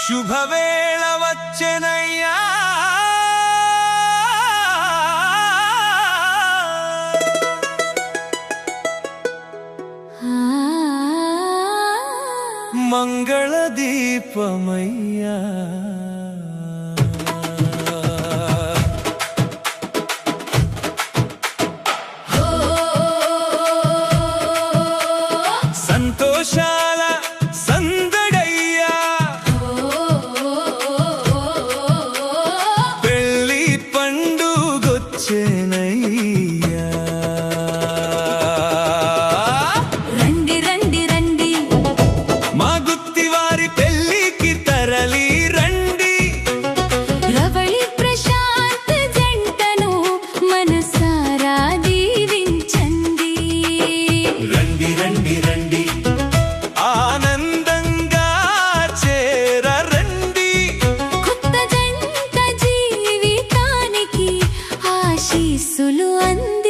శుభవేళ వచ్చెనయ్యా మంగళ దీపమయ్యా సంతోషాల సందడయ్యా పెళ్లి పండుగొచ్చెనయ్యా రండి రండి రండి మా గుత్తివారి పెళ్లికి తరలి రండి రవళి ప్రశాంత్ జంటను మనసారా దీవించండి రండి రండి రండి ఆనందంగా చేరండి కొత్త జంట జీవితానికి ఆశీస్సులు అంది